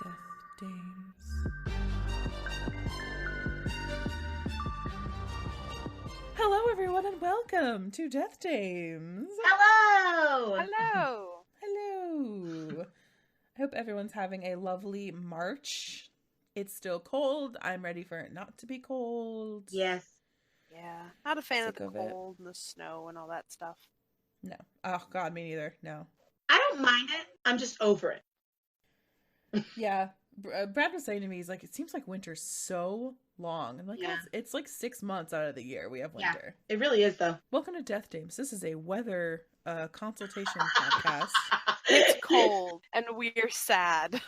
Death Dames. Hello, everyone, and welcome to Death Dames. Hello! Hello! Hello! I hope everyone's having a lovely March. It's still cold. I'm ready for it not to be cold. Yes. Yeah, not a fan Sick of of the it. cold and the snow and all that stuff. No. Oh, God, me neither. No. I don't mind it. I'm just over it. Yeah. Brad was saying to me, he's like, it seems like winter's so long. I'm like, Yeah. it's like 6 months out of the year we have Yeah. winter. It really is, though. Welcome to Death Dames. This is a weather consultation podcast. It's cold and we're sad.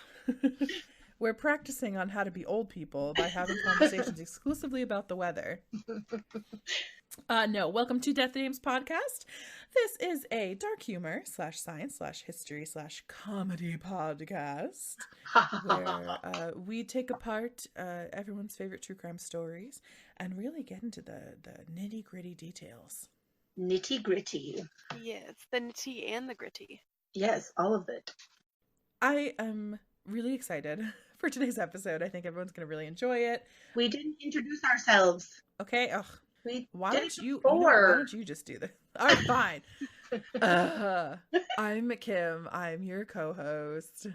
We're practicing on how to be old people by having conversations exclusively about the weather. No, welcome to Death Dames podcast. This is a dark humor / science / history / comedy podcast where we take apart everyone's favorite true crime stories and really get into the nitty gritty details. Nitty gritty. Yes, the nitty and the gritty. Yes, all of it. I am really excited for today's episode. I think everyone's going to really enjoy it. We didn't introduce ourselves. Okay. Ugh. We Why did don't it you? before. Why don't you just do this? All right, fine. I'm Kim. I'm your co-host.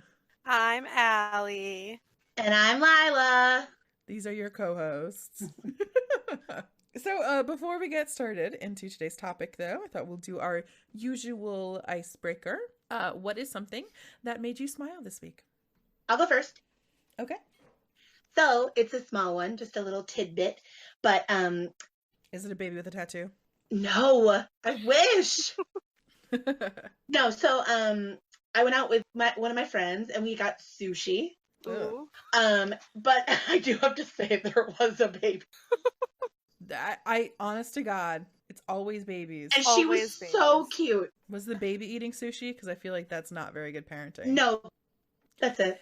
I'm Allie. And I'm Lila. These are your co-hosts. So, before we get started into today's topic, though, I thought we'll do our usual icebreaker. What is something that made you smile this week? I'll go first. Okay. So, it's a small one, just a little tidbit. But, Is it a baby with a tattoo? no, I wish. No, so, I went out with one of my friends and we got sushi. Ooh. But I do have to say there was a baby. I honest to God, it's always babies. And she was Always so babies. cute. Was the baby eating sushi? Because I feel like that's not very good parenting. No, that's it.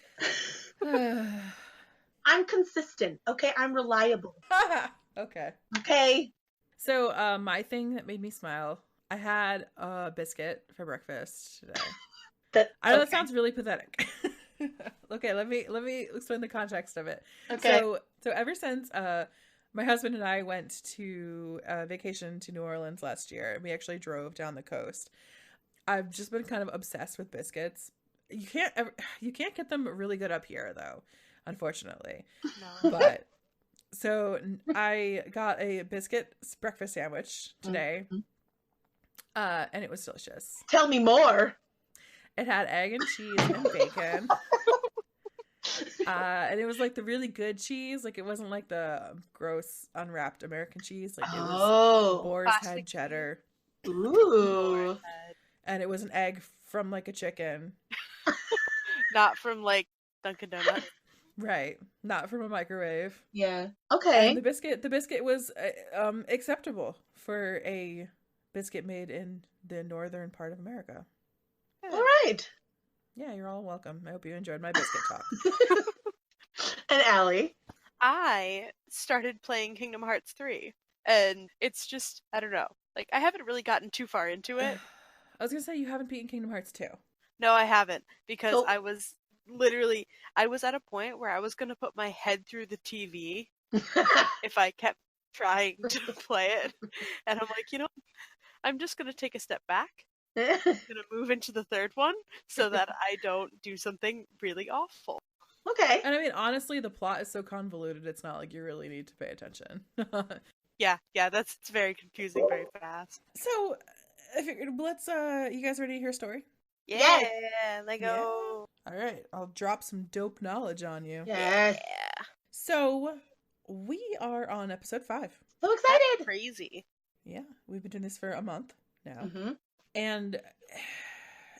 I'm consistent, okay? I'm reliable, Okay. okay? So, my thing that made me smile, I had a biscuit for breakfast today. I know that sounds really pathetic. Okay, let me explain the context of it. Okay. So ever since my husband and I went to vacation to New Orleans last year, and we actually drove down the coast, I've just been kind of obsessed with biscuits. You can't get them really good up here though, unfortunately. No. But so I got a biscuit breakfast sandwich today, and it was delicious. Tell me more. It had egg and cheese and bacon. And it was like the really good cheese. Like it wasn't like the gross unwrapped American cheese. Like it was boar's head Plastic cheddar. Ooh. And it was an egg from like a chicken. Not from like Dunkin' Donuts. Right. Not from a microwave. Yeah. Okay. And the biscuit was acceptable for a biscuit made in the northern part of America. All right. Yeah, you're all welcome. I hope you enjoyed my biscuit talk. And Allie. I started playing Kingdom Hearts 3, and it's just, I don't know. Like, I haven't really gotten too far into it. I was gonna say you haven't beaten Kingdom Hearts 2. No, I haven't, because So- I was at a point where I was going to put my head through the TV if I kept trying to play it. And I'm like, you know, I'm just going to take a step back. I'm going to move into the third one so that I don't do something really awful. Okay. And I mean, honestly, the plot is so convoluted, it's not like you really need to pay attention. Yeah, it's very confusing very fast. So, I figured, let's, you guys ready to hear a story? Yeah, Yes. let go. All right, I'll drop some dope knowledge on you. Yes. Yeah. So, we are on episode 5. So That's excited. crazy. Yeah, we've been doing this for a month now. Mm-hmm. And,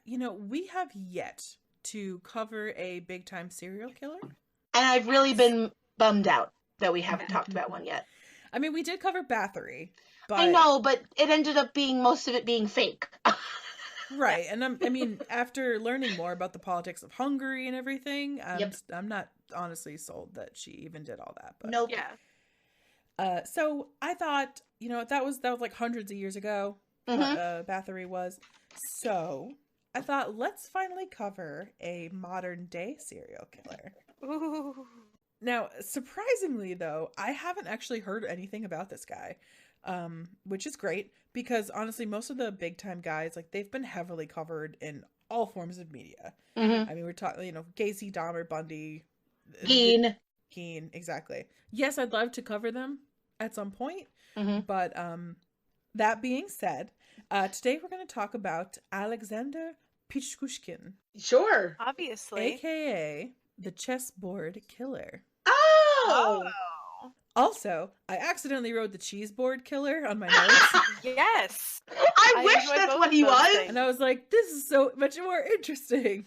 you know, we have yet to cover a big time serial killer. And I've really been bummed out that we haven't talked about one yet. I mean, we did cover Bathory, but I know, but it ended up being most of it being fake. right. And I mean, after learning more about the politics of Hungary and everything, Yep. I'm not honestly sold that she even did all that. But Nope. Yeah. so I thought, you know, that was like hundreds of years ago. Mhm. Bathory was. So I thought, let's finally cover a modern day serial killer. Ooh. Now, surprisingly, though, I haven't actually heard anything about this guy, which is great because honestly, most of the big time guys, like, they've been heavily covered in all forms of media. Mm-hmm. I mean, we're talking, Gacy, Dahmer, Bundy, Geen. Keen, exactly. Yes, I'd love to cover them at some point, but that being said, today we're going to talk about Alexander Pichushkin. Sure. Obviously. AKA the chessboard killer. Oh! Also, I accidentally wrote the cheese board killer on my notes. Yes. I wish that's what he was. And I was like, this is so much more interesting.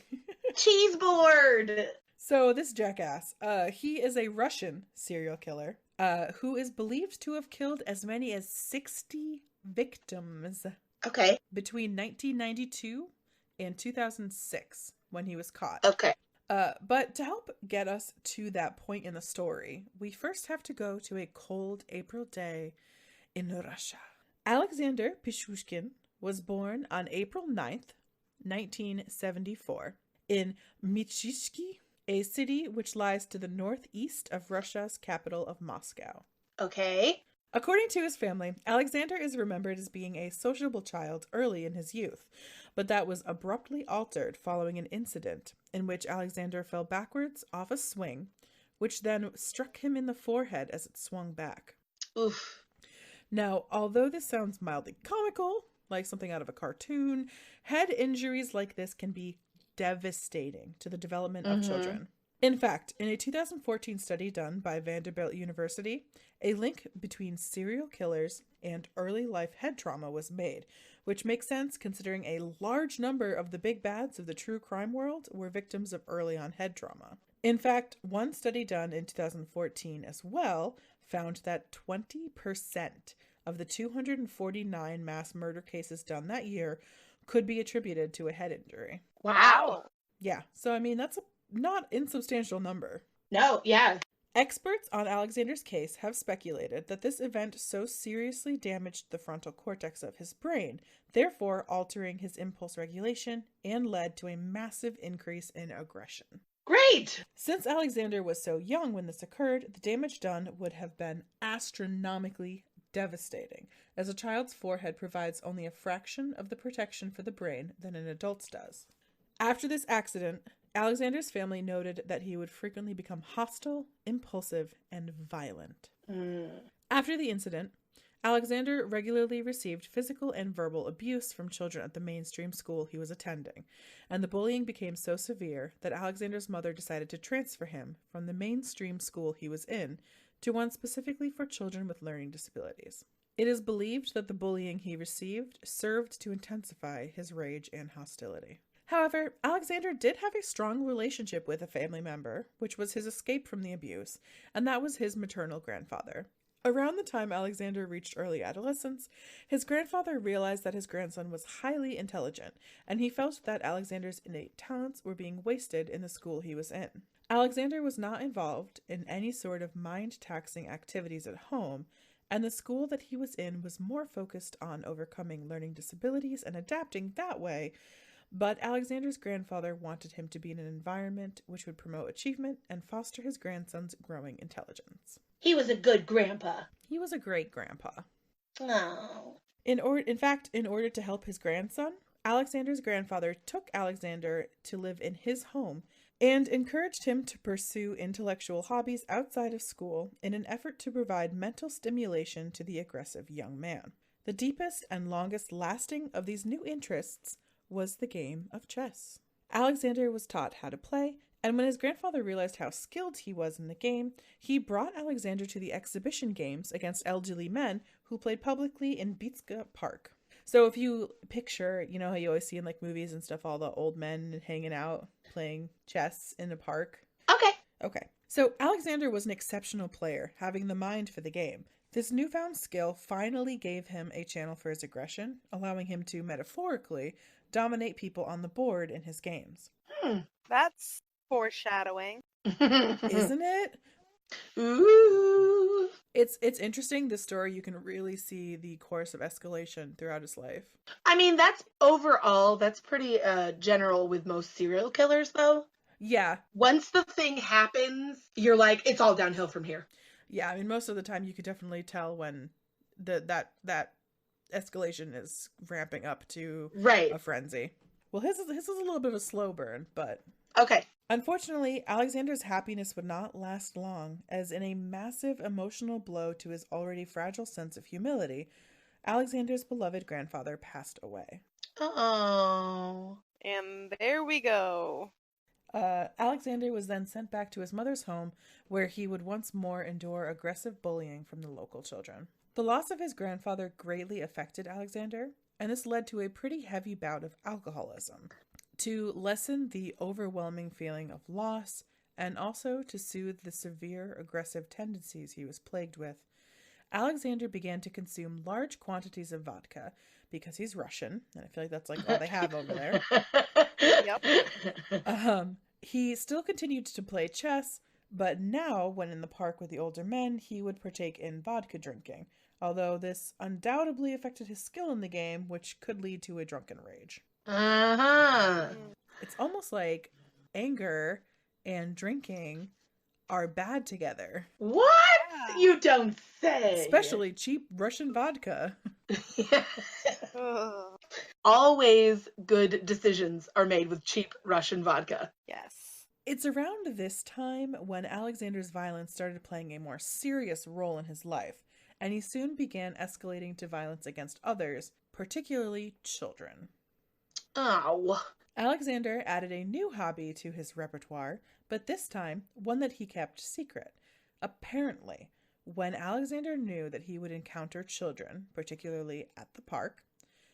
Cheese board. So this jackass, he is a Russian serial killer who is believed to have killed as many as 60 victims. Okay. Between 1992 and 2006 when he was caught. Okay. But to help get us to that point in the story, we first have to go to a cold April day in Russia. Alexander Pichushkin was born on April 9th, 1974, in Michishki, a city which lies to the northeast of Russia's capital of Moscow. Okay. According to his family, Alexander is remembered as being a sociable child early in his youth, but that was abruptly altered following an incident in which Alexander fell backwards off a swing, which then struck him in the forehead as it swung back. Oof. Now, although this sounds mildly comical, like something out of a cartoon, head injuries like this can be devastating to the development of children. In fact, in a 2014 study done by Vanderbilt University, a link between serial killers and early life head trauma was made, which makes sense considering a large number of the big bads of the true crime world were victims of early on head trauma. In fact, one study done in 2014 as well found that 20% of the 249 mass murder cases done that year could be attributed to a head injury. Wow. Yeah, so I mean, that's a not insubstantial number. No, yeah. Experts on Alexander's case have speculated that this event so seriously damaged the frontal cortex of his brain, therefore altering his impulse regulation and led to a massive increase in aggression. Great! Since Alexander was so young when this occurred, the damage done would have been astronomically devastating, as a child's forehead provides only a fraction of the protection for the brain than an adult's does. After this accident, Alexander's family noted that he would frequently become hostile, impulsive, and violent. After the incident, Alexander regularly received physical and verbal abuse from children at the mainstream school he was attending, and the bullying became so severe that Alexander's mother decided to transfer him from the mainstream school he was in to one specifically for children with learning disabilities. It is believed that the bullying he received served to intensify his rage and hostility. However, Alexander did have a strong relationship with a family member, which was his escape from the abuse, and that was his maternal grandfather. Around the time Alexander reached early adolescence, his grandfather realized that his grandson was highly intelligent, and he felt that Alexander's innate talents were being wasted in the school he was in. Alexander was not involved in any sort of mind-taxing activities at home, and the school that he was in was more focused on overcoming learning disabilities and adapting that way. But Alexander's grandfather wanted him to be in an environment which would promote achievement and foster his grandson's growing intelligence. He was a good grandpa. He was a great grandpa. Oh. In fact, in order to help his grandson, Alexander's grandfather took Alexander to live in his home and encouraged him to pursue intellectual hobbies outside of school in an effort to provide mental stimulation to the aggressive young man. The deepest and longest lasting of these new interests was the game of chess. Alexander was taught how to play, and when his grandfather realized how skilled he was in the game, he brought Alexander to the exhibition games against elderly men who played publicly in Bitska Park. So if you picture, you know how you always see in like movies and stuff, all the old men hanging out playing chess in a park? Okay. So Alexander was an exceptional player, having the mind for the game. This newfound skill finally gave him a channel for his aggression, allowing him to, metaphorically, dominate people on the board in his games. That's foreshadowing. Isn't it? Ooh. It's interesting, this story. You can really see the course of escalation throughout his life. I mean, that's pretty general with most serial killers, though. Yeah. Once the thing happens, you're like, it's all downhill from here. Yeah, I mean, most of the time you could definitely tell when that escalation is ramping up to a frenzy. Well, his is a little bit of a slow burn, but... Okay. Unfortunately, Alexander's happiness would not last long, as in a massive emotional blow to his already fragile sense of humility, Alexander's beloved grandfather passed away. Oh. And there we go. Alexander was then sent back to his mother's home, where he would once more endure aggressive bullying from the local children. The loss of his grandfather greatly affected Alexander, and this led to a pretty heavy bout of alcoholism. To lessen the overwhelming feeling of loss, and also to soothe the severe aggressive tendencies he was plagued with, Alexander began to consume large quantities of vodka, because he's Russian, and I feel like that's like all they have over there. Yep. He still continued to play chess, but now, when in the park with the older men, he would partake in vodka drinking, although this undoubtedly affected his skill in the game, which could lead to a drunken rage. Uh-huh. It's almost like anger and drinking are bad together. What? Yeah. You don't say. Especially cheap Russian vodka. Ugh. Always good decisions are made with cheap Russian vodka. Yes. It's around this time when Alexander's violence started playing a more serious role in his life, and he soon began escalating to violence against others, particularly children. Oh. Alexander added a new hobby to his repertoire, but this time one that he kept secret. Apparently, when Alexander knew that he would encounter children, particularly at the park,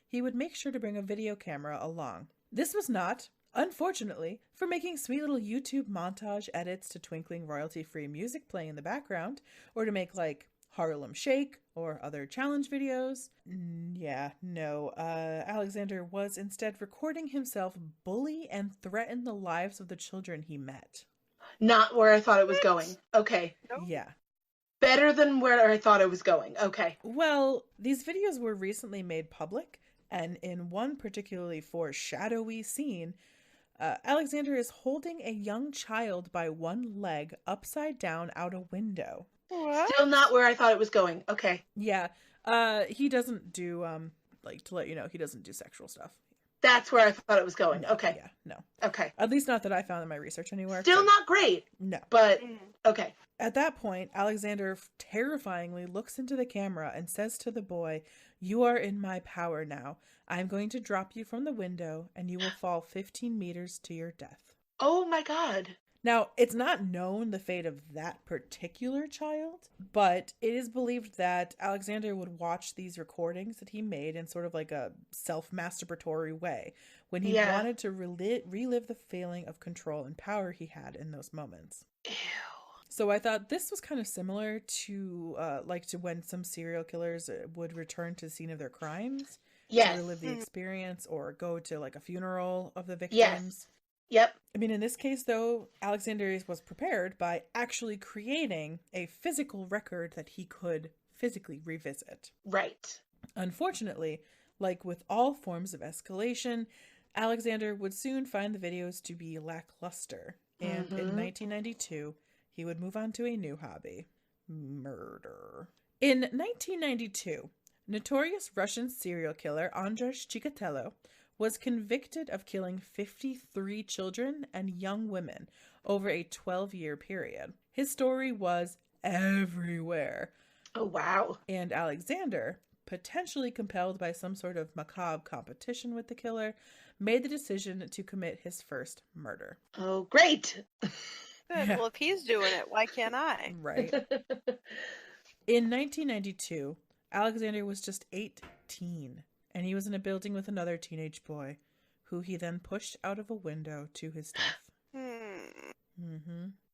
he would make sure to bring a video camera along. This was not, unfortunately, for making sweet little YouTube montage edits to twinkling royalty-free music playing in the background, or to make, like, Harlem Shake or other challenge videos. Alexander was instead recording himself bully and threaten the lives of the children he met. Not where I thought it was going. Okay. Nope. Yeah. Better than where I thought it was going. Okay. Well, these videos were recently made public, and in one particularly foreshadowy scene, Alexander is holding a young child by one leg upside down out a window. What? Still not where I thought it was going. Okay. Yeah. He doesn't do, to let you know, he doesn't do sexual stuff. That's where I thought it was going. No, Okay. Yeah, no. Okay. At least not that I found in my research anywhere. Still not great. No. But, okay. At that point, Alexander terrifyingly looks into the camera and says to the boy, "You are in my power now. I'm going to drop you from the window, and you will fall 15 meters to your death." Oh my God. Now, it's not known the fate of that particular child, but it is believed that Alexander would watch these recordings that he made in sort of like a self-masturbatory way when he wanted to relive the feeling of control and power he had in those moments. Ew. So I thought this was kind of similar to to when some serial killers would return to the scene of their crimes to relive the experience or go to like a funeral of the victims. Yes. Yep. I mean, in this case, though, Alexander was prepared by actually creating a physical record that he could physically revisit. Right. Unfortunately, like with all forms of escalation, Alexander would soon find the videos to be lackluster. And in 1992, he would move on to a new hobby: murder. In 1992, notorious Russian serial killer Andrei Chikatilo was convicted of killing 53 children and young women over a 12-year period. His story was everywhere. Oh, wow. And Alexander, potentially compelled by some sort of macabre competition with the killer, made the decision to commit his first murder. Oh, great. Good. Yeah. Well, if he's doing it, why can't I? Right. In 1992, Alexander was just 18. And he was in a building with another teenage boy, who he then pushed out of a window to his death.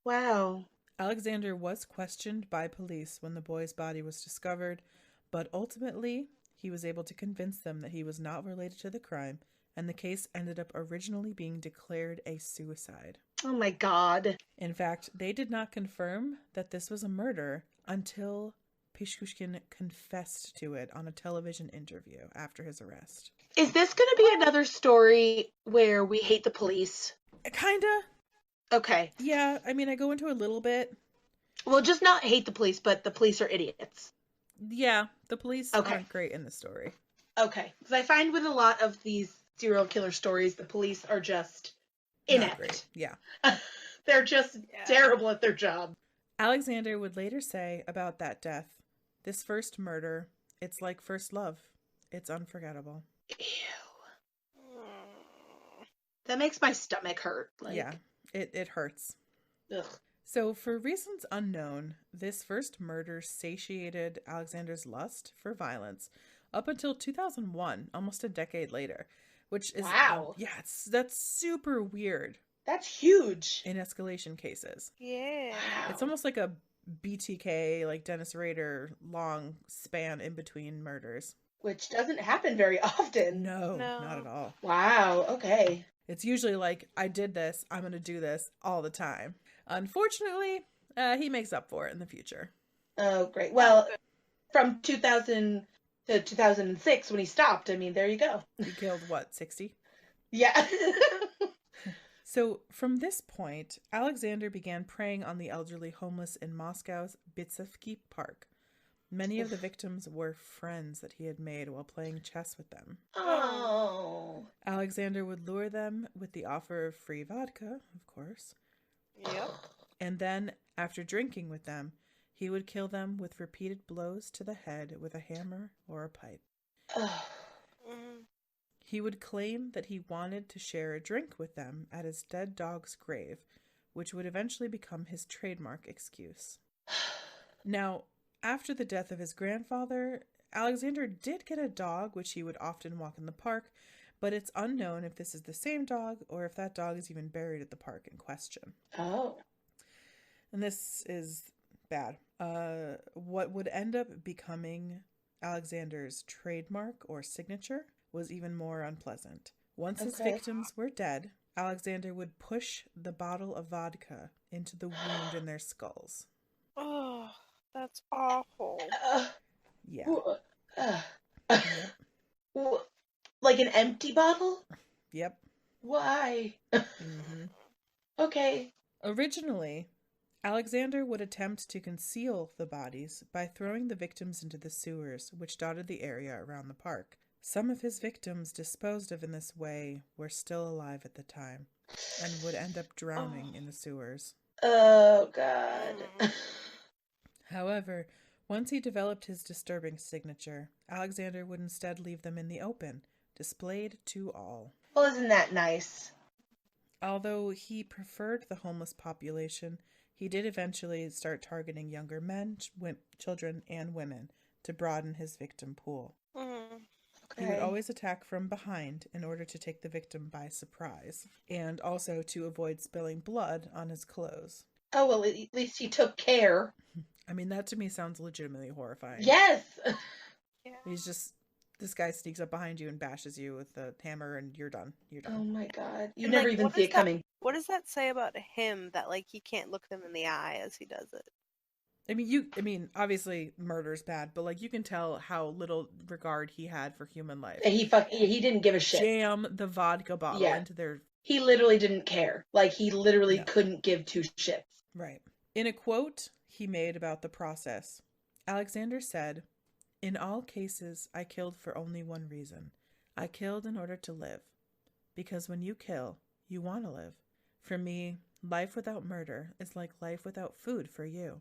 Wow. Alexander was questioned by police when the boy's body was discovered, but ultimately, he was able to convince them that he was not related to the crime and the case ended up originally being declared a suicide. Oh my God. In fact, they did not confirm that this was a murder until Pichushkin confessed to it on a television interview after his arrest. Is this going to be another story where we hate the police? Kinda. Okay. Yeah, I mean, I go into a little bit. Well, just not hate the police, but the police are idiots. Yeah, the police Okay. aren't great in the story. Okay. Because I find with a lot of these serial killer stories, the police are just inept. Not great. Yeah. They're just terrible at their job. Alexander would later say about that death, "This first murder, it's like first love. It's unforgettable." Ew. That makes my stomach hurt. Like, yeah, it hurts. Ugh. So, for reasons unknown, this first murder satiated Alexander's lust for violence up until 2001, almost a decade later, which is wow. Yeah, that's super weird. That's huge in escalation cases. Yeah, wow. It's almost like a BTK, like Dennis Rader, long span in between murders, which doesn't happen very often. No, not at all. Wow. Okay. It's usually like, I did this, I'm gonna do this all the time. Unfortunately, he makes up for it in the future. Oh, great. Well, from 2000 to 2006 when he stopped, I mean, there you go. He killed, what, 60? Yeah. So, from this point, Alexander began preying on the elderly homeless in Moscow's Bitsevsky Park. Many of the victims were friends that he had made while playing chess with them. Oh. Alexander would lure them with the offer of free vodka, of course. Yep. And then, after drinking with them, he would kill them with repeated blows to the head with a hammer or a pipe. He would claim that he wanted to share a drink with them at his dead dog's grave, which would eventually become his trademark excuse. Now, after the death of his grandfather, Alexander did get a dog, which he would often walk in the park, but it's unknown if this is the same dog or if that dog is even buried at the park in question. Oh. And this is bad. What would end up becoming Alexander's trademark or signature was even more unpleasant. Once his victims were dead, Alexander would push the bottle of vodka into the wound in their skulls. Oh, that's awful. Yeah. Yep. Like an empty bottle? Yep. Why? Okay. Originally, Alexander would attempt to conceal the bodies by throwing the victims into the sewers which dotted the area around the park. Some of his victims disposed of in this way were still alive at the time and would end up drowning in the sewers. Oh, God. However, once he developed his disturbing signature, Alexander would instead leave them in the open, displayed to all. Well, isn't that nice? Although he preferred the homeless population, he did eventually start targeting younger men, children, and women to broaden his victim pool. Okay. He would always attack from behind in order to take the victim by surprise, and also to avoid spilling blood on his clothes. Oh, well, at least he took care. I mean, that to me sounds legitimately horrifying. Yes! Yeah. This guy sneaks up behind you and bashes you with a hammer and you're done. You're done. Oh my God. You And, never like, even what see is it coming. What does that say about him that, like, he can't look them in the eye as he does it? I mean, obviously murder's bad, but like you can tell how little regard he had for human life. And he didn't give a shit. Jam the vodka bottle into their... He literally didn't care. Like, he literally couldn't give two shits. Right. In a quote he made about the process, Alexander said, "In all cases, I killed for only one reason. I killed in order to live. Because when you kill, you want to live. For me, life without murder is like life without food for you.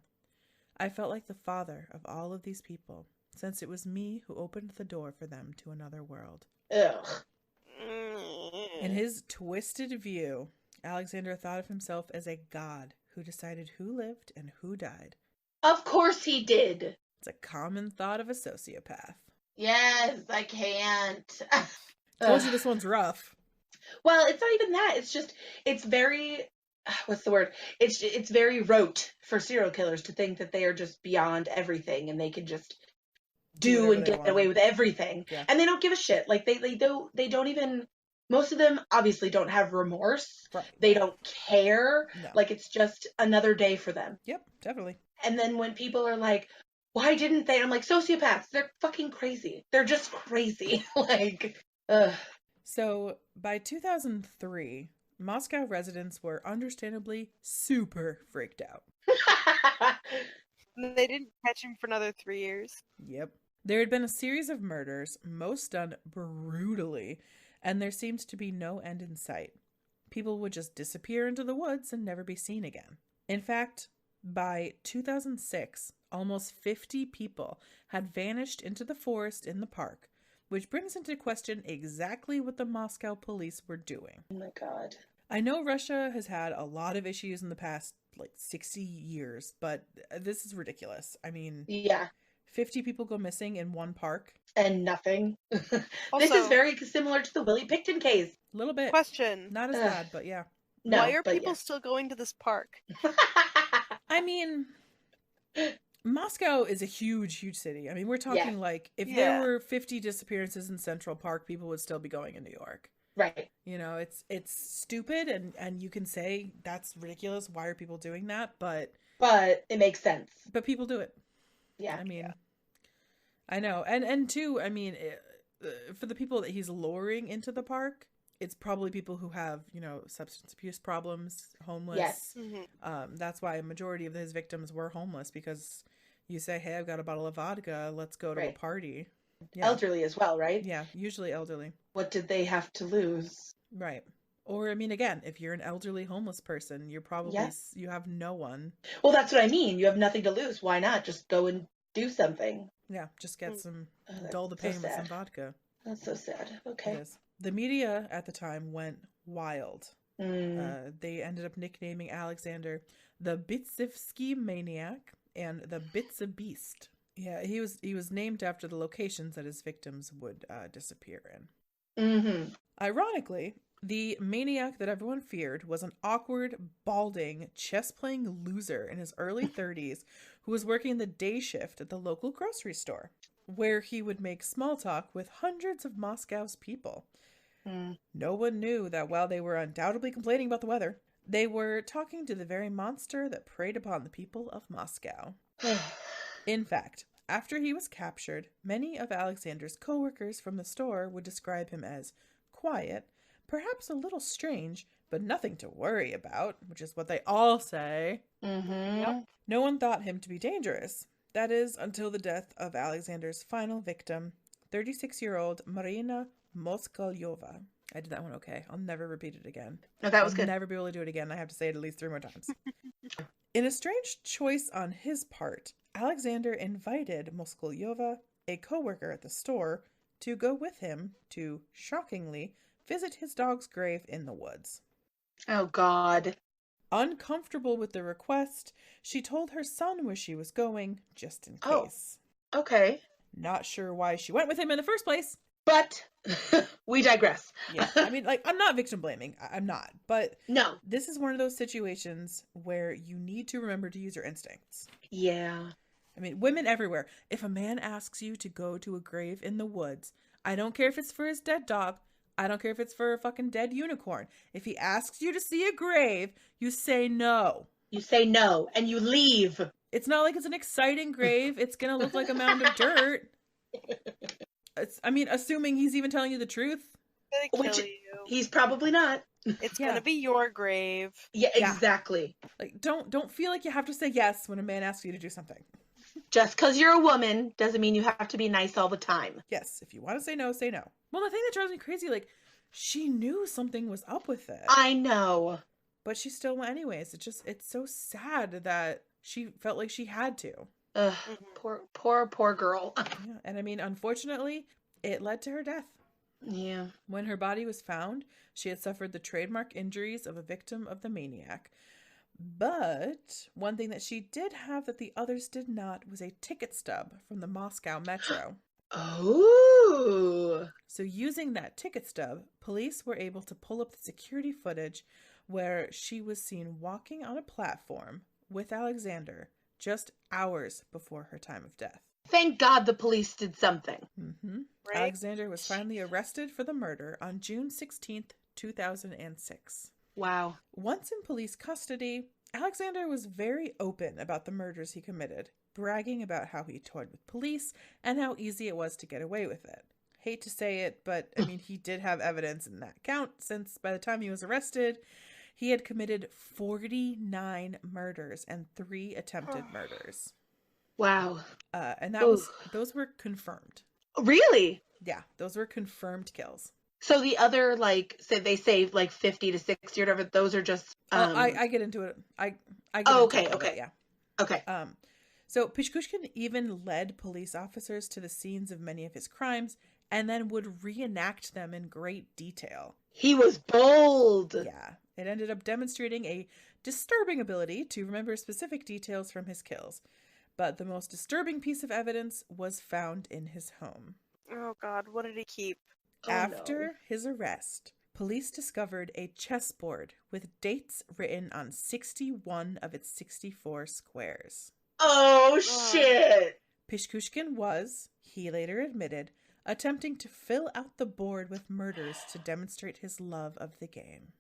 I felt like the father of all of these people, since it was me who opened the door for them to another world." Ugh. In his twisted view, Alexander thought of himself as a god who decided who lived and who died. Of course he did. It's a common thought of a sociopath. Yes, I can't. Told you this one's rough. Well, it's not even that. It's just, it's very, what's the word? It's very rote for serial killers to think that they are just beyond everything and they can just do and get away with everything. Yeah. And they don't give a shit. Like they don't even most of them obviously don't have remorse. Right. They don't care. No. Like, it's just another day for them. Yep, definitely. And then when people are like, why didn't they? I'm like, sociopaths. They're fucking crazy. They're just crazy. Like, ugh. So by 2003, Moscow residents were understandably super freaked out. They didn't catch him for another 3 years. Yep. There had been a series of murders, most done brutally, and there seemed to be no end in sight. People would just disappear into the woods and never be seen again. In fact, by 2006, almost 50 people had vanished into the forest in the park, which brings into question exactly what the Moscow police were doing. Oh my God. I know Russia has had a lot of issues in the past, 60 years, but this is ridiculous. I mean, Yeah. 50 people go missing in one park. And nothing. This Also- is very similar to the Willie Picton case. A little bit. Question. Not as bad, but yeah. No, Why are but people still going to this park? I mean, Moscow is a huge, huge city. I mean, we're talking if there were 50 disappearances in Central Park, people would still be going in New York. Right. You know, it's stupid, and you can say that's ridiculous. Why are people doing that? But it makes sense. But people do it. Yeah. I mean, I know. And two, I mean, for the people that he's luring into the park, it's probably people who have, substance abuse problems, homeless. Yes. Mm-hmm. That's why a majority of his victims were homeless, because you say, hey, I've got a bottle of vodka, let's go to a party. Yeah. Elderly as well, right? Yeah, usually elderly. What did they have to lose? Right. Or, I mean, again, if you're an elderly homeless person, you're probably, you have no one. Well, that's what I mean. You have nothing to lose. Why not just go and do something? Yeah, just get some, dull the pain with some vodka. That's so sad. Okay. It is. The media at the time went wild. They ended up nicknaming Alexander the Bitsivsky Maniac and the Bitsa Beast. Yeah, he was named after the locations that his victims would disappear in. Mm-hmm. Ironically, the maniac that everyone feared was an awkward, balding, chess-playing loser in his early 30s who was working the day shift at the local grocery store, where he would make small talk with hundreds of Moscow's people. No one knew that while they were undoubtedly complaining about the weather, they were talking to the very monster that preyed upon the people of Moscow. In fact, after he was captured, many of Alexander's co-workers from the store would describe him as quiet, perhaps a little strange, but nothing to worry about, which is what they all say. Mm-hmm. Yep. No one thought him to be dangerous. That is, until the death of Alexander's final victim, 36-year-old Marina Moskalyova. I did that one okay. I'll never repeat it again. No, that was I'll good. never be able to do it again. I have to say it at least 3 more times. In a strange choice on his part, Alexander invited Moskalyova, a co-worker at the store, to go with him to, shockingly, visit his dog's grave in the woods. Oh, God. Uncomfortable with the request, she told her son where she was going, just in case. Oh, okay. Not sure why she went with him in the first place. But we digress. Yeah, I mean, I'm not victim blaming. I'm not. But no, this is one of those situations where you need to remember to use your instincts. Yeah. I mean, women everywhere. If a man asks you to go to a grave in the woods, I don't care if it's for his dead dog. I don't care if it's for a fucking dead unicorn. If he asks you to see a grave, you say no. You say no, and you leave. It's not like it's an exciting grave. It's going to look like a mound of dirt. Assuming he's even telling you the truth. Gonna kill you. He's probably not. It's gonna be your grave. Yeah, exactly. Like, don't feel like you have to say yes when a man asks you to do something. Just because you're a woman doesn't mean you have to be nice all the time. Yes, if you want to say no, say no. Well, the thing that drives me crazy, she knew something was up with it. I know. But she still went anyways. It's so sad that she felt like she had to. Ugh, poor girl. Yeah, and unfortunately, it led to her death. Yeah. When her body was found, she had suffered the trademark injuries of a victim of the maniac. But one thing that she did have that the others did not was a ticket stub from the Moscow Metro. Oh. So using that ticket stub, police were able to pull up the security footage where she was seen walking on a platform with Alexander just hours before her time of death. Thank God the police did something. Mm-hmm. Right? Alexander was finally arrested for the murder on June 16th, 2006. Wow. Once in police custody, Alexander was very open about the murders he committed, bragging about how he toyed with police and how easy it was to get away with it. Hate to say it, but I mean, he did have evidence in that count, since by the time he was arrested, he had committed 49 murders and 3 attempted murders. Wow. And those were confirmed. Really? Yeah, those were confirmed kills. So the other, like, say they say like 50 to 60 or whatever, those are just I get into it. I get okay, into it, okay. yeah. Okay. So Pichushkin even led police officers to the scenes of many of his crimes and then would reenact them in great detail. He was bold. Yeah. It ended up demonstrating a disturbing ability to remember specific details from his kills. But the most disturbing piece of evidence was found in his home. Oh God, what did he keep? After his arrest, police discovered a chessboard with dates written on 61 of its 64 squares. Oh, shit. Pichushkin was, he later admitted, attempting to fill out the board with murders to demonstrate his love of the game.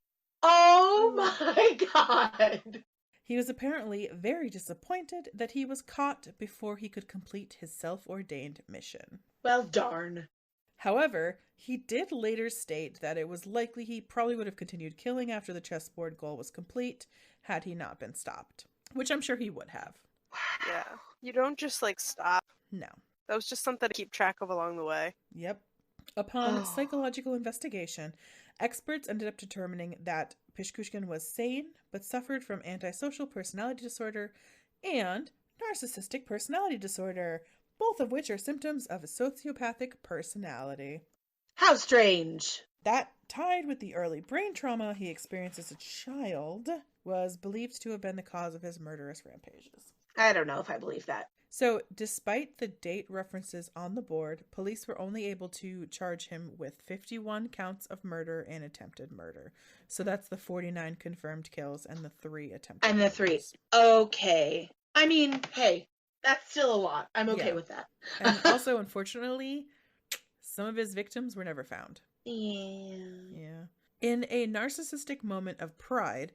Oh my God. He was apparently very disappointed that he was caught before he could complete his self-ordained mission. Well, darn. However, he did later state that it was likely he probably would have continued killing after the chessboard goal was complete had he not been stopped, which I'm sure he would have. Yeah. You don't just like stop. No. That was just something to keep track of along the way. Yep. Upon psychological investigation, experts ended up determining that Pichushkin was sane but suffered from antisocial personality disorder and narcissistic personality disorder, both of which are symptoms of a sociopathic personality. How strange. That, tied with the early brain trauma he experienced as a child, was believed to have been the cause of his murderous rampages. I don't know if I believe that. So, despite the date references on the board, police were only able to charge him with 51 counts of murder and attempted murder. So that's the 49 confirmed kills and the 3 attempted And the murders. 3. Okay. I mean, hey, that's still a lot. I'm okay with that. And also, unfortunately, some of his victims were never found. Yeah. In a narcissistic moment of pride,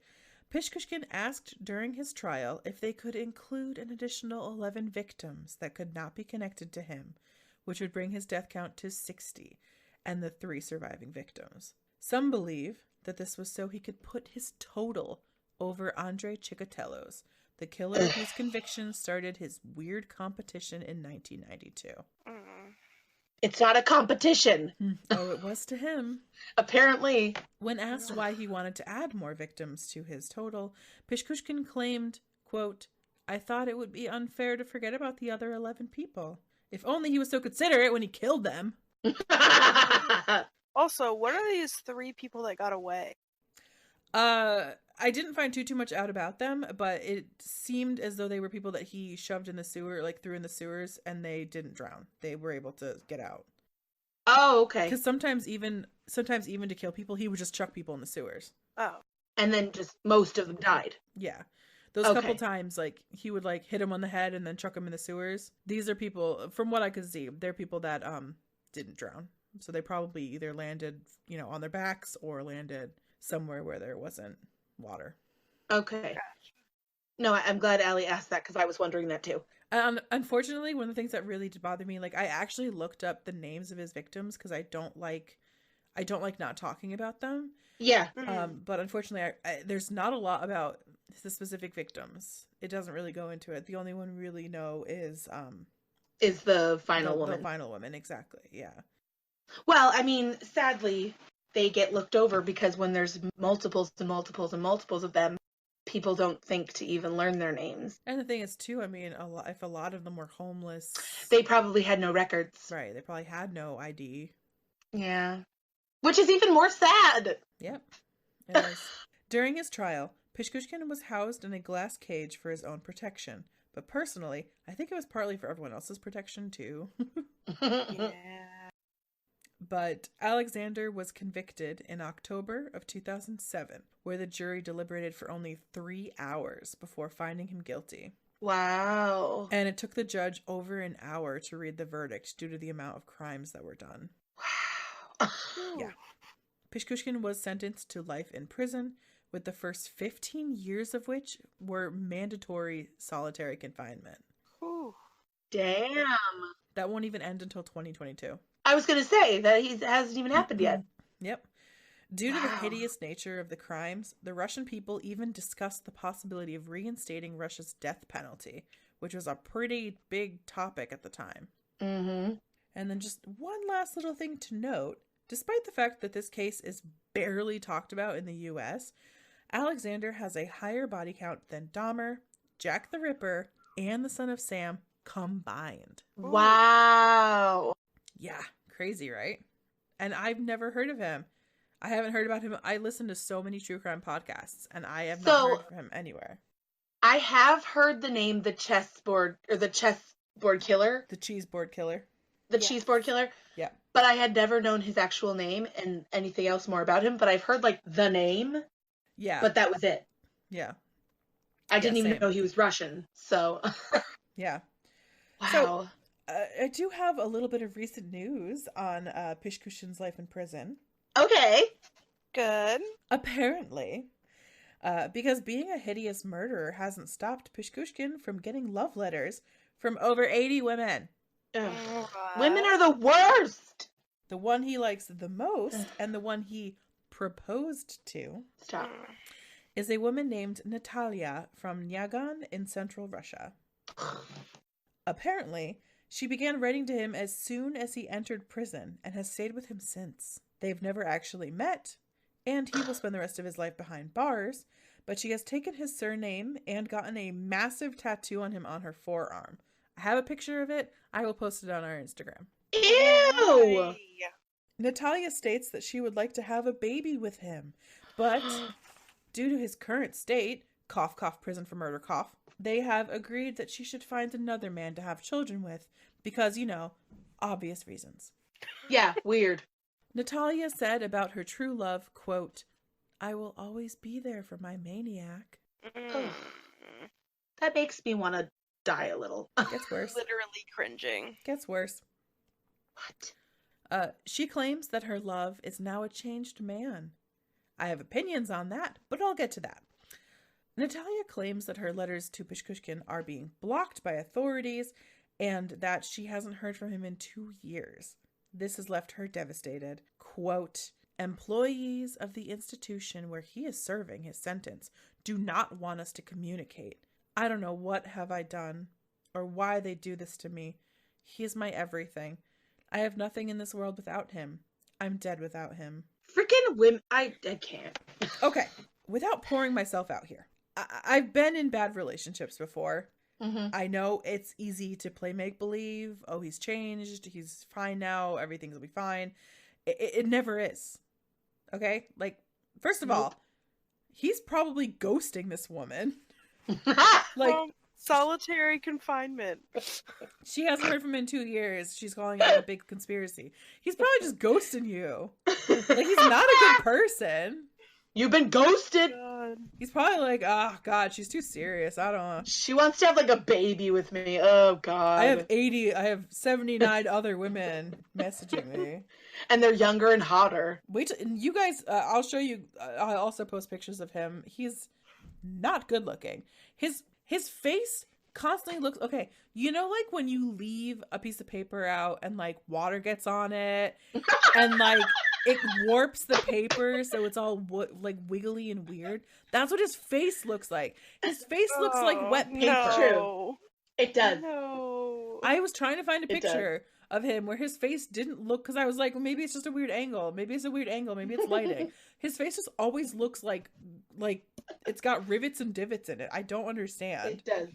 Pichushkin asked during his trial if they could include an additional 11 victims that could not be connected to him, which would bring his death count to 60, and the 3 surviving victims. Some believe that this was so he could put his total over Andrei Chikatello's, the killer whose conviction started his weird competition in 1992. It's not a competition. Oh, it was to him. Apparently. When asked why he wanted to add more victims to his total, Pichushkin claimed, quote, "I thought it would be unfair to forget about the other 11 people. If only he was so considerate when he killed them." Also, what are these 3 people that got away? I didn't find too much out about them, but it seemed as though they were people that he shoved in the sewer, like threw in the sewers, and they didn't drown. They were able to get out. Oh, okay. Because sometimes even to kill people, he would just chuck people in the sewers. Oh. And then just most of them died. Yeah. Those couple times, like, he would, like, hit him on the head and then chuck him in the sewers. These are people, from what I could see, they're people that didn't drown. So they probably either landed, on their backs or landed somewhere where there wasn't water. Okay. No, I'm glad Allie asked that because I was wondering that too. Unfortunately, one of the things that really did bother me, like, I actually looked up the names of his victims because I don't like not talking about them. Yeah. But unfortunately, there's not a lot about the specific victims. It doesn't really go into it. The only one we really know is the final woman. The final woman, exactly. Yeah. Well, I mean, sadly, they get looked over because when there's multiples and multiples and multiples of them, people don't think to even learn their names. And the thing is, too, I mean, if a lot of them were homeless, they probably had no records. Right, they probably had no ID. Yeah. Which is even more sad. Yep. It is. During his trial, Pichushkin was housed in a glass cage for his own protection. But personally, I think it was partly for everyone else's protection, too. Yeah. But Alexander was convicted in October of 2007, where the jury deliberated for only 3 hours before finding him guilty. Wow. And it took the judge over an hour to read the verdict due to the amount of crimes that were done. Wow. Yeah. Pichushkin was sentenced to life in prison, with the first 15 years of which were mandatory solitary confinement. Ooh. Damn. That won't even end until 2022. I was going to say that he hasn't even happened yet. Yep. Due to the Wow. hideous nature of the crimes, the Russian people even discussed the possibility of reinstating Russia's death penalty, which was a pretty big topic at the time. Mm-hmm. And then just one last little thing to note, despite the fact that this case is barely talked about in the US, Alexander has a higher body count than Dahmer, Jack the Ripper, and the Son of Sam combined. Wow. Yeah, crazy, right? And I've never heard of him. I haven't heard about him. I listen to so many true crime podcasts, and I have not heard of him anywhere. I have heard the name the chessboard killer. The cheeseboard killer. The cheeseboard killer. Yeah. But I had never known his actual name and anything else more about him. But I've heard like the name. Yeah. But that was it. Yeah. I didn't even same. know he was Russian. So. Yeah. Wow. So, I do have a little bit of recent news on Pichushkin's life in prison. Okay. Good. Apparently, because being a hideous murderer hasn't stopped Pichushkin from getting love letters from over 80 women. Ugh. Women are the worst. The one he likes the most and the one he proposed to Stop. is a woman named Natalia from Nyagan in central Russia. Apparently, she began writing to him as soon as he entered prison and has stayed with him since. They've never actually met, and he will spend the rest of his life behind bars, but she has taken his surname and gotten a massive tattoo on him on her forearm. I have a picture of it. I will post it on our Instagram. Ew. Natalia states that she would like to have a baby with him, but due to his current state, cough, cough, prison for murder, cough, they have agreed that she should find another man to have children with because, you know, obvious reasons. Yeah, weird. Natalia said about her true love, quote, "I will always be there for my maniac." Ugh. That makes me want to die a little. Gets worse. Literally cringing. Gets worse. What? She claims that her love is now a changed man. I have opinions on that, but I'll get to that. Natalia claims that her letters to Pichushkin are being blocked by authorities and that she hasn't heard from him in 2 years. This has left her devastated. Quote, "Employees of the institution where he is serving his sentence do not want us to communicate. I don't know what have I done or why they do this to me. He is my everything. I have nothing in this world without him. I'm dead without him." Freaking women. I can't. Okay, without pouring myself out here. I've been in bad relationships before. Mm-hmm. I know it's easy to play make-believe. Oh, he's changed. He's fine now. Everything's gonna be fine. It never is. Okay? Like, first of all, he's probably ghosting this woman. Like, solitary confinement. she hasn't heard from him in 2 years. She's calling it a big conspiracy. He's probably just ghosting you. Like, he's not a good person. You've been ghosted. God. He's probably like, oh, God, she's too serious. I don't know. She wants to have like a baby with me. Oh, God. I have 79 other women messaging me. And they're younger and hotter. Wait till, and you guys, I'll show you, I'll also post pictures of him. He's not good looking. His face constantly looks, okay, you know, like when you leave a piece of paper out and like water gets on it and like it warps the paper so it's all like wiggly and weird. That's what his face looks like. His face looks like wet paper. No. True. It does. No. I was trying to find a picture of him where his face didn't look, because I was like, well, maybe it's just a weird angle. Maybe it's a weird angle. Maybe it's lighting. His face just always looks like it's got rivets and divots in it. I don't understand. It does.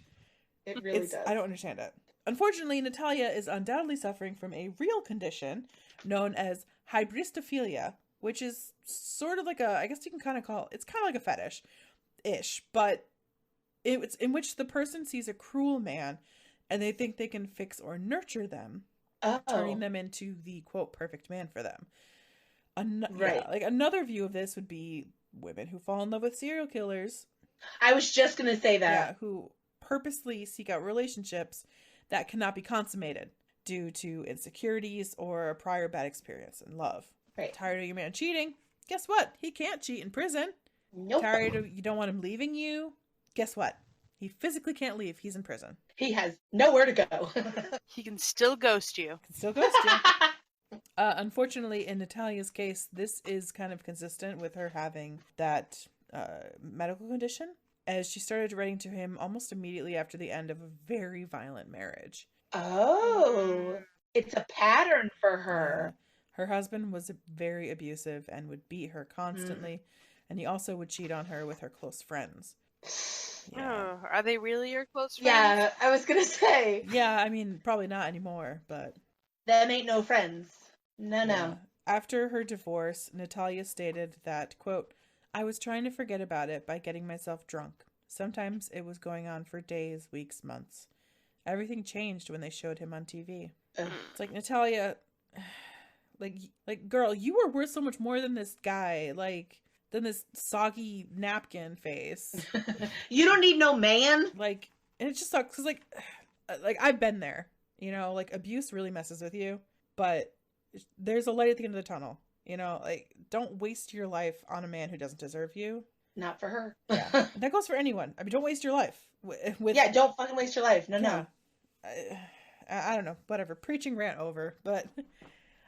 It really does. I don't understand it. Unfortunately, Natalia is undoubtedly suffering from a real condition known as hybristophilia, which is sort of like I guess you can kind of call it's kind of like a fetish-ish, but it's in which the person sees a cruel man and they think they can fix or nurture them, turning them into the, quote, perfect man for them. Right. Yeah, like another view of this would be women who fall in love with serial killers. I was just going to say that. Yeah, who purposely seek out relationships that cannot be consummated due to insecurities or a prior bad experience in love. Right. Tired of your man cheating? Guess what? He can't cheat in prison. Nope. Tired of you don't want him leaving you? Guess what? He physically can't leave. He's in prison. He has nowhere to go. He can still ghost you. Can still ghost you. Unfortunately, in Natalia's case, this is kind of consistent with her having that medical condition, as she started writing to him almost immediately after the end of a very violent marriage. Oh, it's a pattern for her. Her husband was very abusive and would beat her constantly, and he also would cheat on her with her close friends. Yeah. Oh, are they really your close friends? Yeah, I was gonna say. Yeah, I mean, probably not anymore, but... Them ain't no friends. No. Yeah. After her divorce, Natalia stated that, quote, I was trying to forget about it by getting myself drunk. Sometimes it was going on for days, weeks, months. Everything changed when they showed him on TV. Ugh. It's like, Natalia, like, girl, you were worth so much more than this guy, than this soggy napkin face. You don't need no man. Like, and it just sucks, because, like, I've been there, you know, like, abuse really messes with you, but there's a light at the end of the tunnel, you know, like, don't waste your life on a man who doesn't deserve you. Not for her. Yeah, that goes for anyone. I mean, don't waste your life with Yeah, don't fucking waste your life. No. I don't know, whatever. Preaching rant over, but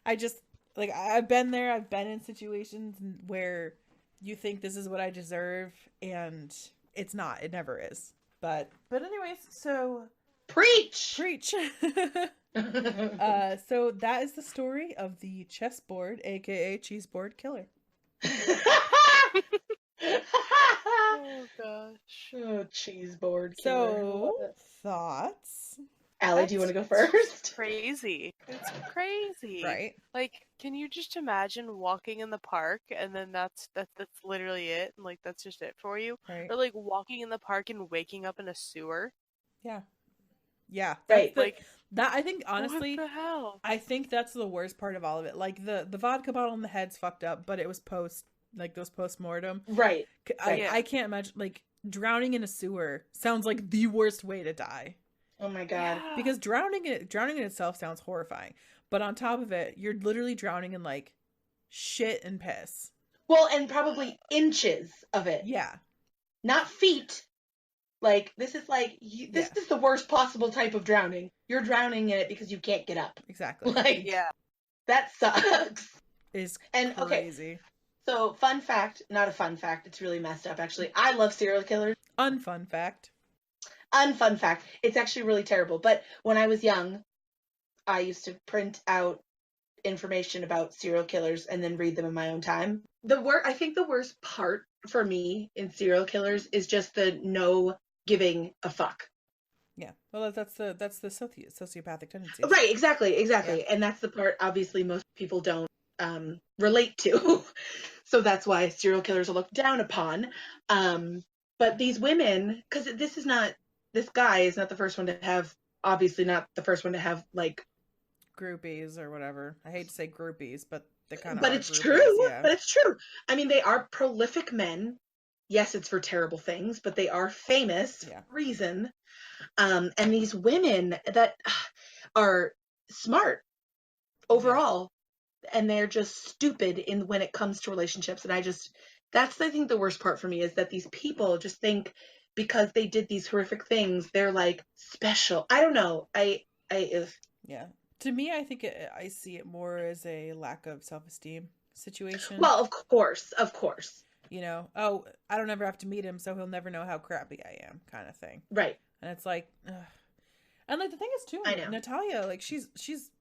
I just, like, I've been there. I've been in situations where you think this is what I deserve, and it's not. It never is. But anyways, so Preach. So that is the story of the chessboard, aka cheeseboard killer. Oh gosh. Oh, cheese board. So, thoughts? Allie, do you want to go first? Crazy. It's crazy. Right? Like, can you just imagine walking in the park and then that's literally it? And, like, that's just it for you? Right. Or, like, walking in the park and waking up in a sewer? Yeah. Yeah. Right. Like, that, I think, honestly, what the hell? I think that's the worst part of all of it. Like, the vodka bottle in the head's fucked up, but it was post-mortem. Right. I can't imagine, like, drowning in a sewer sounds like the worst way to die. Oh my god. Yeah. Because drowning in itself sounds horrifying. But on top of it, you're literally drowning in, like, shit and piss. Well, and probably inches of it. Yeah. Not feet. Like, this is like, this is the worst possible type of drowning. You're drowning in it because you can't get up. Exactly. Like, Yeah. that sucks. Is And, crazy. okay, so fun fact, not a fun fact, it's really messed up actually. I love serial killers. Unfun fact. Unfun fact, it's actually really terrible. But when I was young, I used to print out information about serial killers and then read them in my own time. I think the worst part for me in serial killers is just the no giving a fuck. Yeah. Well, that's the sociopathic tendency. Right, exactly. Yeah. And that's the part obviously most people don't relate to. So that's why serial killers are looked down upon. But these women, because this guy is not the first one to have, obviously not the first one to have, like, groupies or whatever. I hate to say groupies, but they kind of but are it's groupies, true. yeah. But it's true. I mean, they are prolific men. Yes, it's for terrible things, but they are famous for a reason. And these women that are smart overall, and they're just stupid when it comes to relationships. And that's, I think, the worst part for me is that these people just think because they did these horrific things, they're, like, special. I don't know. Yeah. To me, I think I see it more as a lack of self-esteem situation. Well, of course. You know, oh, I don't ever have to meet him, so he'll never know how crappy I am, kind of thing. Right. And it's like, ugh. And, like, the thing is, too, I know. Natalia, like, she's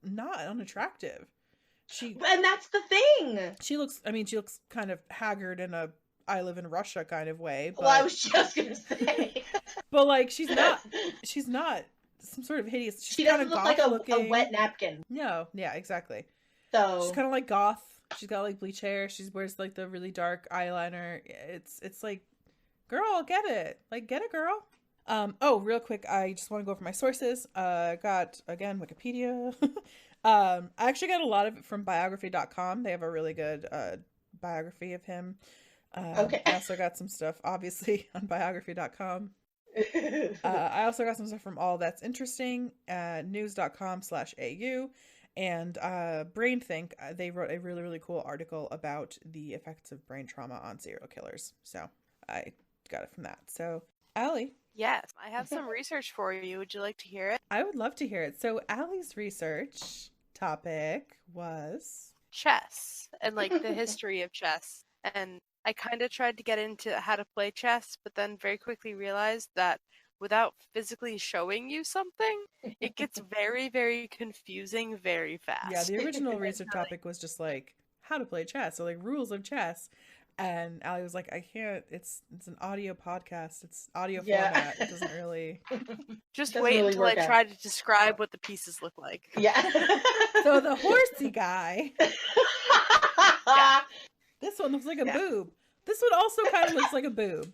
not unattractive. And that's the thing. She looks kind of haggard in a I live in Russia kind of way. But, well, I was just gonna say. But, like, she's not some sort of hideous. She doesn't look like a wet napkin. No, yeah, exactly. So she's kind of like goth. She's got, like, bleach hair. She wears, like, the really dark eyeliner. It's like, girl, get it. Like, get it, girl. Oh, real quick, I just want to go over my sources. Got, again, Wikipedia. I actually got a lot of it from biography.com. They have a really good biography of him. Okay. I also got some stuff, obviously, on biography.com. I also got some stuff from All That's Interesting, news.com/au, and BrainThink. They wrote a really, really cool article about the effects of brain trauma on serial killers. So I got it from that. So, Allie. Yes, I have some research for you. Would you like to hear it? I would love to hear it. So Allie's research topic was chess and like the history of chess. And I kind of tried to get into how to play chess, but then very quickly realized that without physically showing you something, it gets very, very confusing very fast. Yeah, the original research topic was just like how to play chess, so like rules of chess. And Allie was like, I can't, it's an audio podcast. It's audio format. It doesn't really... Just wait until I try to describe what the pieces look like. Yeah. So the horsey guy... Yeah. This one looks like a boob. This one also kind of looks like a boob.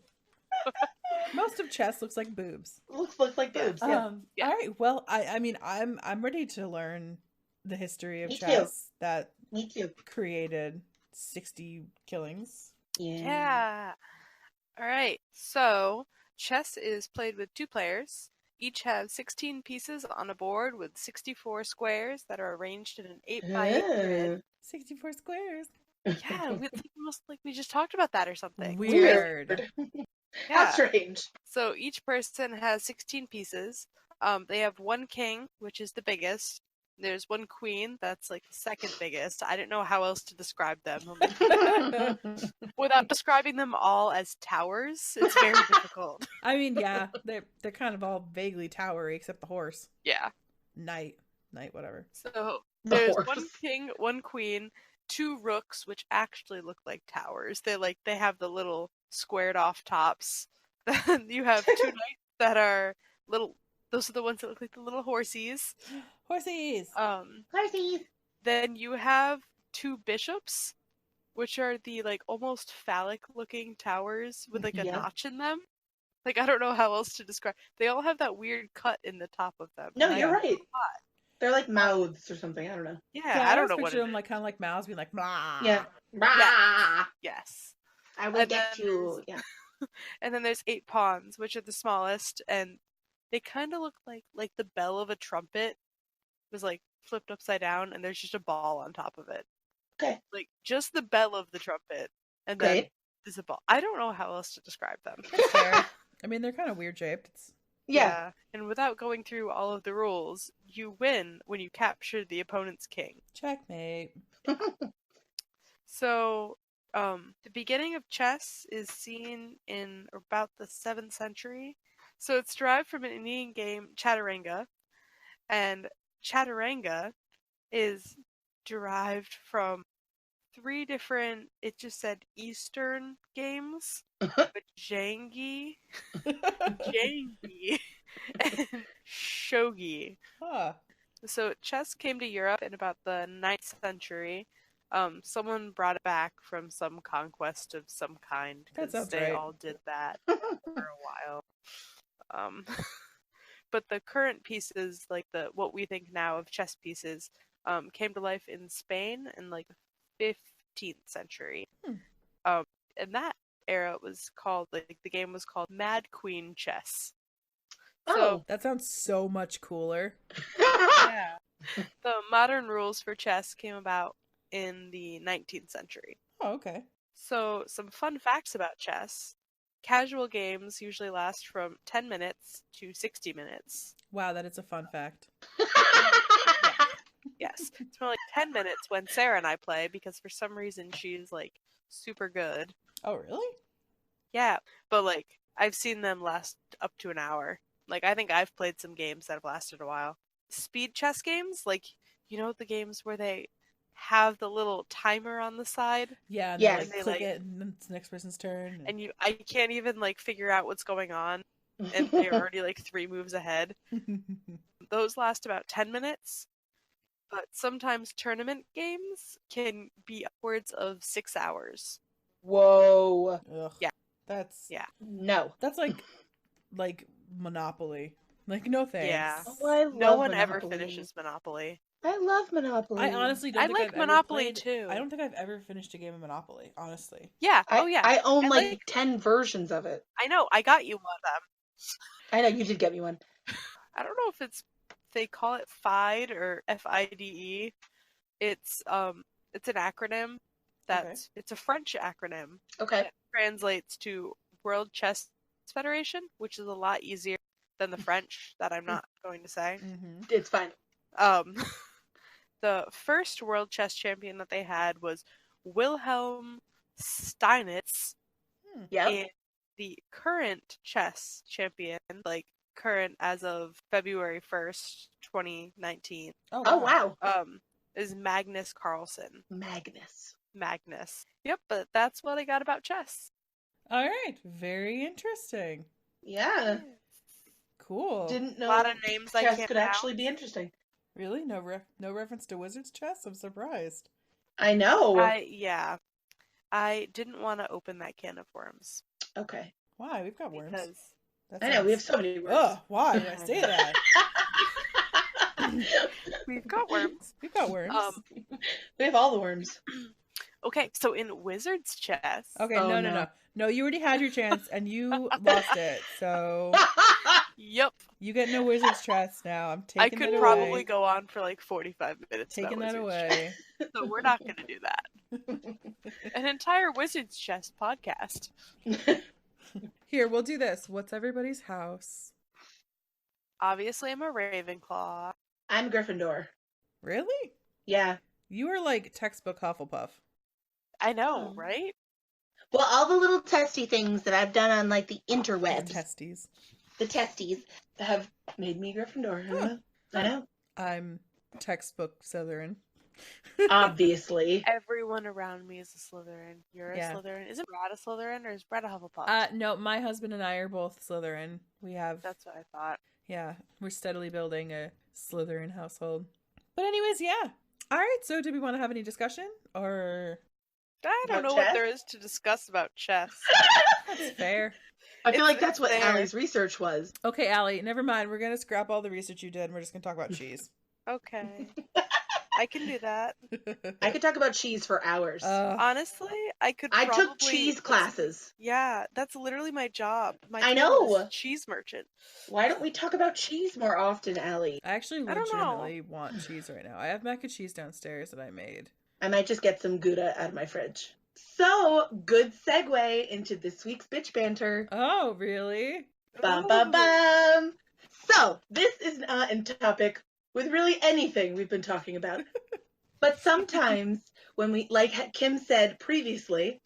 Most of chess looks like boobs. Looks like boobs, yeah. All right, well, I mean, I'm ready to learn the history of Me chess too. that Me too. created 60 killings. Yeah. All right. So, chess is played with 2 players. Each have 16 pieces on a board with 64 squares that are arranged in an 8x8 grid. 64 squares. Yeah, almost like we just talked about that or something. Weird. How strange. So each person has 16 pieces. They have 1 king, which is the biggest. There's 1 queen, that's like the second biggest. I didn't know how else to describe them. Without describing them all as towers, it's very difficult. I mean, yeah, they're kind of all vaguely towery, except the horse. Yeah. Knight, whatever. So there's 1 king, 1 queen, 2 rooks, which actually look like towers. They have the little squared off tops. Then you have 2 knights that are little. Those are the ones that look like the little horsies. Horsies! Horsies! Then you have 2 bishops, which are the, like, almost phallic-looking towers with, like, a notch in them. Like, I don't know how else to describe. They all have that weird cut in the top of them. No, you're right. They're like mouths or something. I don't know. Yeah, I don't know what it is. Them like kind of like mouths being like, blah. Yeah. Blah. Yes. I will get you. Yeah. And then there's 8 pawns, which are the smallest, and they kind of look like the bell of a trumpet was like flipped upside down, and there's just a ball on top of it. Okay. Like just the bell of the trumpet, and then there's a ball. I don't know how else to describe them. That's fair. I mean, they're kind of weird shaped. Yeah. And without going through all of the rules, you win when you capture the opponent's king. Checkmate. So, the beginning of chess is seen in about the 7th century. So it's derived from an Indian game, Chaturanga. And Chaturanga is derived from 3 different, it just said Eastern games. Jangi, Jangi, and Shogi. Huh. So chess came to Europe in about the 9th century. Someone brought it back from some conquest of some kind because they all did that for a while. But the current pieces, like what we think now of chess pieces, came to life in Spain in like the 15th century. And that era was called, like, the game was called Mad Queen Chess. So that sounds so much cooler. Yeah. The modern rules for chess came about in the 19th century. Oh, okay. So some fun facts about chess. Casual games usually last from 10 minutes to 60 minutes. Wow, that is a fun fact. Yes. It's more like 10 minutes when Sarah and I play, because for some reason she's, like, super good. Oh, really? Yeah, but, like, I've seen them last up to an hour. Like, I think I've played some games that have lasted a while. Speed chess games, like, you know, the games where they have the little timer on the side? Yeah, and they click it, and then it's the next person's turn. And I can't even, like, figure out what's going on, and they're already, like, 3 moves ahead. Those last about 10 minutes, but sometimes tournament games can be upwards of 6 hours. Whoa. Ugh. Yeah. That's... Yeah. No. That's like Monopoly. Like, no thanks. Yeah. Oh, I love no one Monopoly. ever finishes Monopoly. I love Monopoly. I honestly don't think like I've Monopoly ever played... too. I don't think I've ever finished a game of Monopoly, honestly. Yeah. I own like 10 versions of it. I know. I got you one of them. I know, you did get me one. I don't know if they call it FIDE or FIDE. It's an acronym it's a French acronym. Okay. That translates to World Chess Federation, which is a lot easier than the French that I'm not going to say. Mm-hmm. It's fine. The first world chess champion that they had was Wilhelm Steinitz. Yep. And the current chess champion, like current as of February 1st, 2019. Oh, wow. Is Magnus Carlsen. Magnus. Yep, but that's what I got about chess. All right. Very interesting. Yeah. Cool. Didn't know a lot of names I chess can't could actually be interesting. Really? No reference to Wizard's chess? I'm surprised. I know. I didn't want to open that can of worms. Okay. Why? We've got worms. Because I know, we have so many worms. Oh, why did I say that? We've got worms. We've got worms. We have all the worms. Okay, so in Wizard's chess... Okay, no. No, you already had your chance, and you lost it, so... Yep. You get no Wizard's chess now. I'm taking it away. I could probably go on for like 45 minutes taking about that Wizard's away. Chess, so we're not going to do that. An entire Wizard's Chess podcast. Here, we'll do this. What's everybody's house? Obviously, I'm a Ravenclaw. I'm Gryffindor. Really? Yeah. You are like textbook Hufflepuff. I know, right? Well, all the little testy things that I've done on like the interwebs. The testies have made me Gryffindor. Huh. I know. I'm textbook Slytherin. Obviously. Everyone around me is a Slytherin. You're a Slytherin. Isn't Brad a Slytherin, or is Brad a Hufflepuff? No, my husband and I are both Slytherin. That's what I thought. Yeah, we're steadily building a Slytherin household. But anyways, yeah. All right, so do we want to have any discussion, or... I don't know what there is to discuss about chess. That's fair. I feel like that's what Allie's research was. Okay, Allie, never mind. We're going to scrap all the research you did, and we're just going to talk about cheese. Okay. I can do that. I could talk about cheese for hours. Honestly, I took cheese classes. Yeah, that's literally my job. I know. Cheese merchant. Why don't we talk about cheese more often, Allie? I actually legitimately want cheese right now. I have mac and cheese downstairs that I made. I might just get some Gouda out of my fridge. So, good segue into this week's bitch banter. Oh, really? Bum, bum, bum. So, this is not in topic with really anything we've been talking about. But sometimes, when we, like Kim said previously,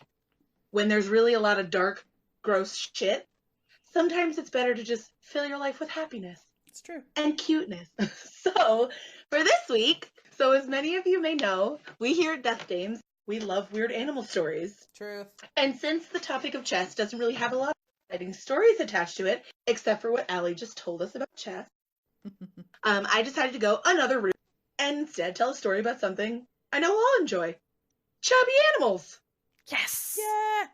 when there's really a lot of dark, gross shit, sometimes it's better to just fill your life with happiness. It's true. And cuteness. So, for this week, so as many of you may know, we here at Death Dames, we love weird animal stories. Truth. And since the topic of chess doesn't really have a lot of exciting stories attached to it, except for what Allie just told us about chess, I decided to go another route and instead tell a story about something I know we'll all enjoy. Chubby animals. Yes. Yeah.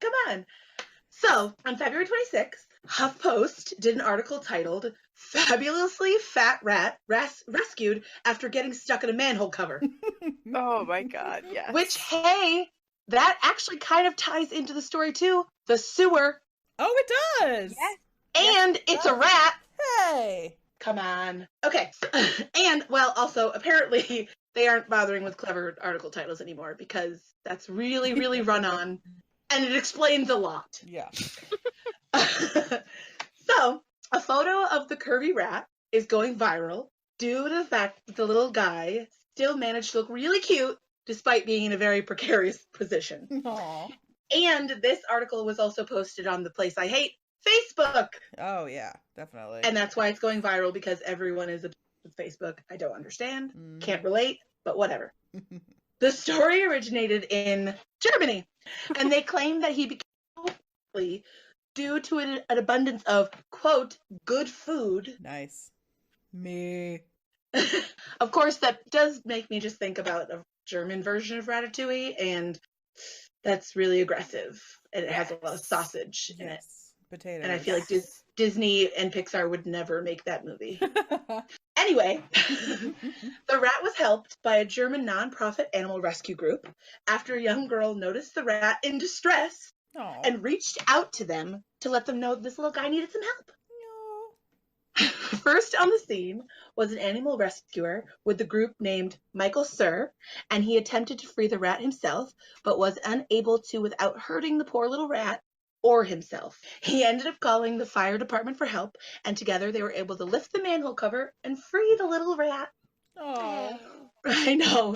Come on. So, on February 26th, HuffPost did an article titled, "Fabulously Fat Rat Rescued After Getting Stuck in a Manhole Cover." Oh my god, yes. Which, hey, that actually kind of ties into the story too. The sewer. Oh, it does! Yes. And it's a rat. Hey! Come on. Okay. And, well, also, apparently, they aren't bothering with clever article titles anymore because that's really, really run on. And it explains a lot. Yeah. So, a photo of the curvy rat is going viral due to the fact that the little guy still managed to look really cute despite being in a very precarious position. Aww. And this article was also posted on the place I hate, Facebook. Oh, yeah, definitely. And that's why it's going viral, because everyone is obsessed with Facebook. I don't understand. Can't relate, but whatever. The story originated in Germany, and they claim that he became popular due to an abundance of, quote, good food. Nice. Me. Of course, that does make me just think about a German version of Ratatouille, and that's really aggressive. And it has a lot of sausage in it. Potatoes. And I feel like Disney and Pixar would never make that movie. Anyway, the rat was helped by a German nonprofit animal rescue group after a young girl noticed the rat in distress and reached out to them to let them know this little guy needed some help. First on the scene was an animal rescuer with the group named Michael Sir, and he attempted to free the rat himself, but was unable to without hurting the poor little rat or himself. He ended up calling the fire department for help, and together they were able to lift the manhole cover and free the little rat. Oh, I know.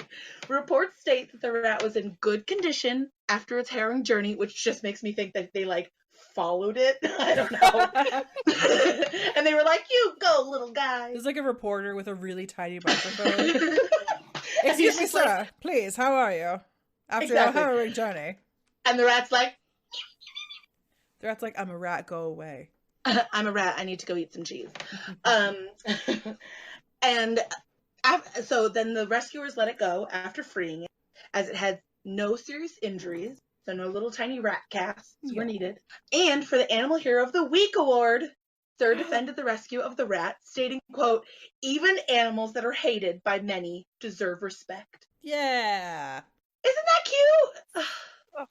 Reports state that the rat was in good condition after its harrowing journey, which just makes me think that they followed it. I don't know. And they were like, "You go, little guy." There's a reporter with a really tiny microphone. Excuse me, sir. Please, how are you? After a harrowing journey. And the rat's like, I'm a rat, go away. I'm a rat, I need to go eat some cheese. And so then the rescuers let it go after freeing it, as it had no serious injuries, so no little tiny rat casts were needed. And for the Animal Hero of the Week award, Sir defended the rescue of the rat, stating, quote, "Even animals that are hated by many deserve respect." Yeah. Isn't that cute?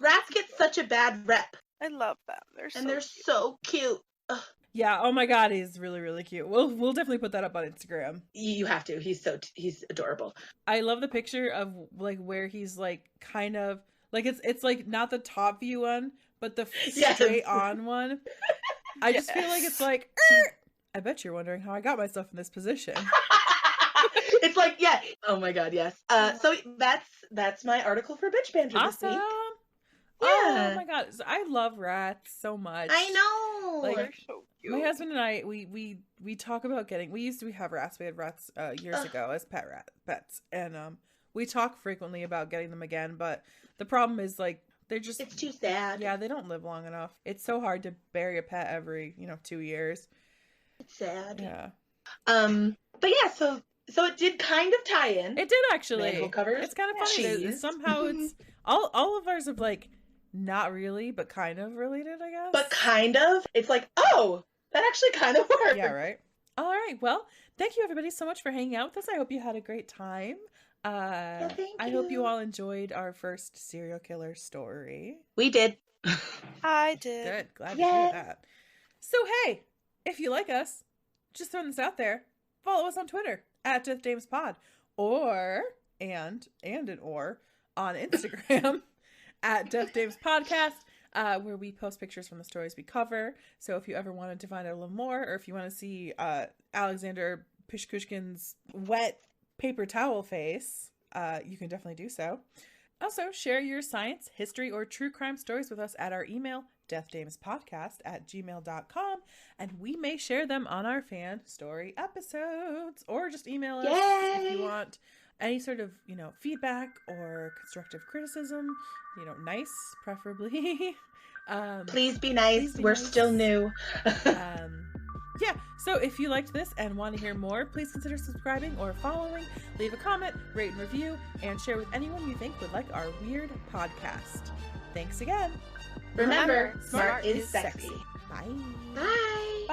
Rats get such a bad rep. I love them. They're so cute. Yeah, oh my god, he's really, really cute. We'll definitely put that up on Instagram. You have to. He's adorable. I love the picture of where he's kind of it's not the top view one, but the straight on one. I just feel like it's I bet you're wondering how I got myself in this position. It's yeah. Oh my god, yes. So that's my article for Bitch Banter this week. Yeah. Oh my god, I love rats so much. I know. They're so cute. My husband and I, we talk about we used to have rats. We had rats years ago as pets, and we talk frequently about getting them again. But the problem is they're just, it's too sad. Yeah, they don't live long enough. It's so hard to bury a pet every 2 years. It's sad. Yeah. But yeah, so it did kind of tie in. It did actually. Manhole covers. It's kind of funny. Somehow it's all of ours have not really, but kind of related, I guess. But kind of. It's oh, that actually kind of worked. Yeah, right. All right. Well, thank you everybody so much for hanging out with us. I hope you had a great time. Thank you. I hope you all enjoyed our first serial killer story. We did. I did. Good. Glad to hear that. So, hey, if you like us, just throwing this out there, follow us on Twitter @DeathDamesPod or on Instagram @DeathDamesPodcast, where we post pictures from the stories we cover. So if you ever wanted to find out a little more, or if you want to see Alexander Pichushkin's wet paper towel face, you can definitely do so. Also, share your science, history, or true crime stories with us at our email, deathdamespodcast@gmail.com, and we may share them on our fan story episodes, or just email us if you want any sort of, feedback or constructive criticism, nice, preferably. Please be nice. We're still new. Yeah, so if you liked this and want to hear more, please consider subscribing or following, leave a comment, rate and review, and share with anyone you think would like our weird podcast. Thanks again. Remember, smart is sexy. Bye. Bye.